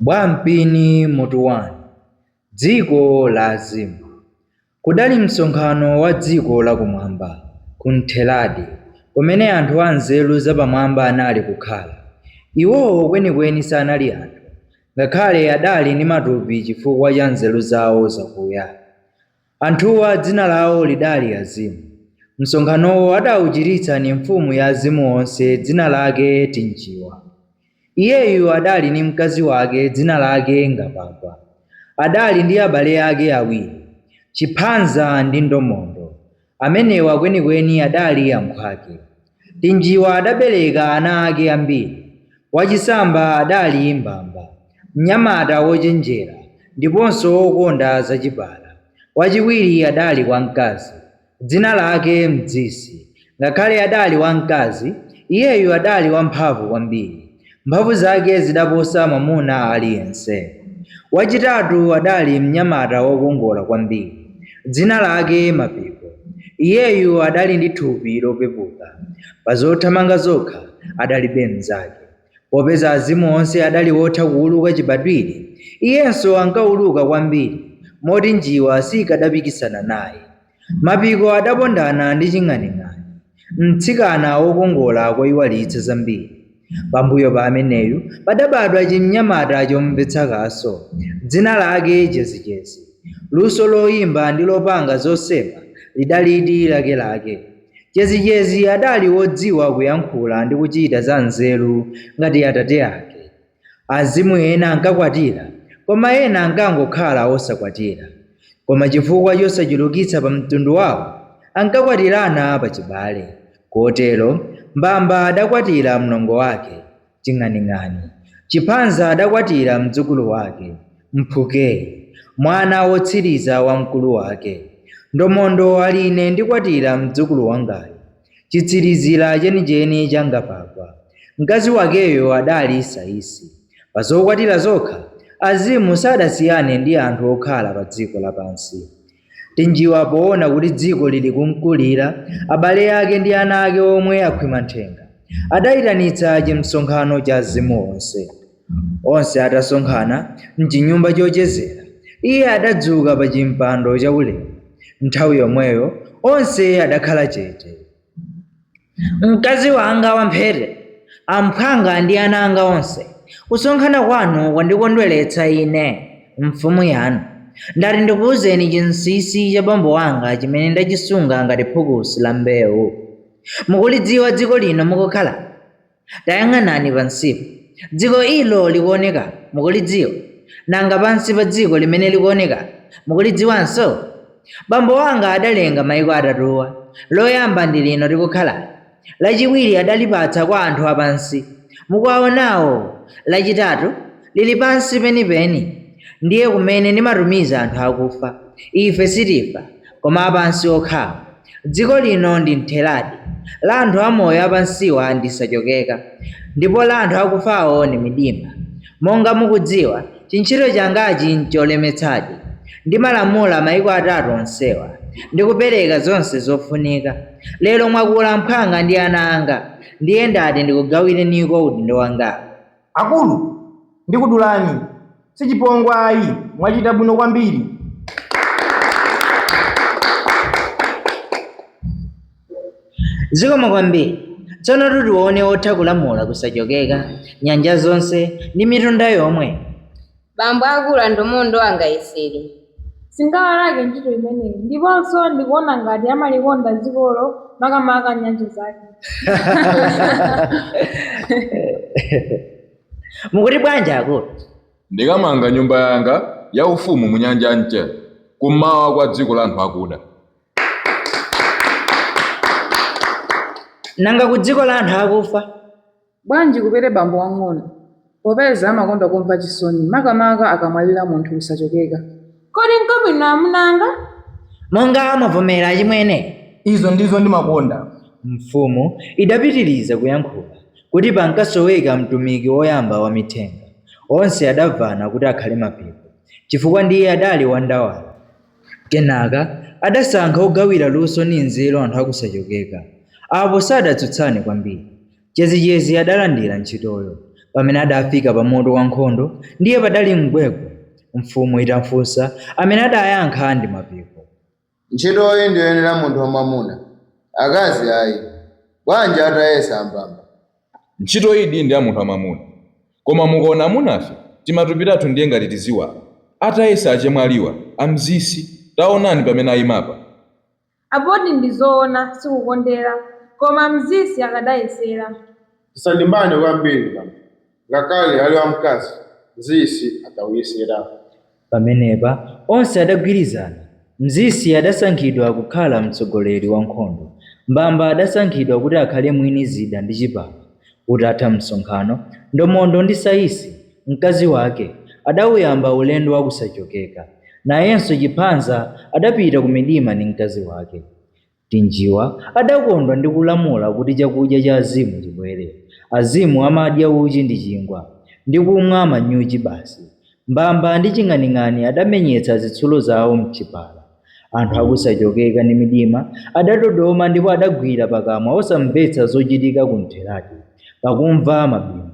Bwampini mutu wanu, dziko la azimu. Kudali msonkhano wa dziko lakumwamba, kuntheladi, kumene anthu anzeru zapamwamba anali kukhala. Iwowo kwenikweni sanali anthu, ngakhale adali ndi matupi chifukwa cha nzeru zawo zakuya. Anthuwa dzina lawo lidali Azimu. Msonkhanowo adawuchiritsa ni mfumu ya azimu onse, dzina lake Tinjiwa. Iyeyu adali ni mkazi wake, dzina lake Ngapapa. Adali ndi abale ake awiri, Chiphanza ndi Ndomondo. Amenewa kwenikweni adali amphwake. Tinjiwa adabereka ana ake ambiri. Wachisamba adali mbamba, mnyamata wochenjera ndiponso wokonda zachibala. Wachiwiri adali wamkazi, dzina lake Mdzisi. Ngakhale adali wamkazi, iyeyu adali wamphamvu kwambiri. Mphamvu zake zidaposa mwamuna aliyense. Wachitatu adali mnyamata wokongola kwambiri, dzina lake Mapiko. Iyeyu adali ndi thupi lopepuka, pa zothamanga zokha adalibe mnzake. Popeza azimu onse adali wotha kuwuluka chibadwire, iyenso ankawuluka kwambiri, moti njiwa sikadapikisana naye. Mapiko adapondana ndi ching'aning'ani, mtsikana wokongola koyiwalitsa zambiri. Pambuyo pa ameneyu padabadwa chimnyamata chomvetsa kaso, dzina lake Jezijezi. Luso loyimba ndi lopanga zosema lidalidi lakelake. Jezijezi adali wodziwa kuyankhula ndi kuchita za nzeru ngati atate ake. Azimu ena ankakwatira, koma ena ankangokhala osakwatira. Koma chifukwa chosachulukitsa pa mtundu wawo, ankakwatirana pachibale. Kotero mbamba adakwatira mlongo wake, ching'aning'ani. Chiphanza adakwatira mdzukulu wake, Mphuke, mwana wotsiriza wa mkulu wake. Ndomondo ali ine ndikwatira mdzukulu wangayo, chitsirizira chenicheni cha Ngapapa. Mkazi wakeyo adali Saisi. Pa zokwatira zokha, azimu sadasiyane ndi anthu okhala pa dziko lapansi. Tinjiwa poona kuti dziko lili kumkulira, abale ake ndi ana ake omwe akhwima nthenga, adayitanitsa chimsonkhano cha azimu onse. Onse atasonkhana mchinyumba chochezera, iye adadzuka pa chimpando chaulemu. Nthawi yomweyo onse adakhala chete. Mkazi wanga wamphete, amphwanga ndi ana anga onse, kusonkhana kwanu kwandikondweretsa ine, mfumu yanu. Ndati ndikuwuzeni chinsinsi cha bambo wanga chimene ndachisunga ngati phukusi la mbewu. Mukulidziwa dziko lino mukukhala? Tayang'anani pansipo. Dziko ilo likuoneka, mukulidziwa? Nanga pansi pa dziko limene likuoneka, mukulidziwanso? Bambo wanga adalenga mayiko atatuwa. Loyamba ndi lino tikukhala, lachiwiri adalipatsa kwa anthu apansi, mukuwaonawo. Lachitatu lili pansi penipeni, ndiye kumene ndimatumiza anthu akufa. Ife sitifa, koma apansi okhawa. Dziko lino ndi ntheladi, la anthu amoyo apansiwa ndisachokeka, ndipo la anthu akufawo ndi midimba. Monga mukudziwa, chintchito changachi ncholemetsadi. Ndimalamula mayiko atatu onsewa, ndikupereka zonse zofunika. Lero mwakula mphwanga ndi ana anga, ndiye ndati ndikugawireniko udindo wanga. Akulu, ndikudulani, sichipongwe ayi, mwachita bwino kwambiri. Zikomo kwambiri. Tsono tione otha kulamula kusachokeka, nyanja zonse ndi mitunda yomwe. Bambo akulu Ndomondo angayesere. Singawalake ntchito imeneyi, ndiponso ndikuona ngati amalikonda dzikolo makamaka nyanja zake. Mukuti bwanji akulu? Ndikamanga nyumba yanga ya ufumu mu nyanja ya Mchere, kummawa kwa dziko la anthu akuda. Nanga ku dziko la anthu akufa? Bwanji kupere bambo wang'ono, popeza amakonda kumva chisoni makamaka akamwalira munthu usachokeka. Kodi nkabwino amunanga? Monga amavomera chimwene. Izo ndizo ndimakonda. Mfumu idapitiriza kuyankhula kuti pankasoweka mtumiki woyamba wa mithenga. Onse adavana kuti akhale Mapiko, chifukwa ndiye adali wandawala. Kenaka adasankha ogawira luso ndi nzeru anthu akusachokeka. Apo sadatsutsane kwambiri. Jezijezi adalandira ntchitoyo. Pamene adafika pa moto wa nkhondo, ndiye padali mgwegwe. Mfumu itafunsa, amene adayankha ndi mapiko. Ntchitoyi ndiyoyenera munthu wamwamuna, akazi ayi, bwanji atayesa mbamba. Ntchito iyi ndi ya munthu wamwamuna, koma mukaona amunafe timatupi tathu ndiye ngati tiziwala. Atayesa achemwaliwa amzisi, taonani pamene ayimapa. Apoti ndizoona sikukondera, koma mzisi akadayesera. Tisalimbane kwambiri bambo, ngakhale ali wamkazi mzisi atawuyesera. Pamenepa onse adagwirizana. Mzisi adasankhidwa kukhala mtsogoleri wa nkhondo, mbamba adasankhidwa kuti akhale mwini zida ndi chipala. Utatha msonkhano, Ndomondo ndi Saisi, mkazi wake, adawuyamba ulendo wa kusachokeka. Nayenso Chiphanza adapita ku midima ndi mkazi wake. Tinjiwa adakondwa ndi kulamula kuti chakudya cha azimu chibwere. Azimu amadya uchi ndi chingwa, ndi kumwa manyuchi basi. Mbamba ndi ching'aning'ani adamenyetsa zitsulo zawo m'chipala. Anthu akusachokeka ndi midima adadodoma ndipo adagwira pakamwa osamvetsa zochitika ku Mthelati, pakumva mabingu.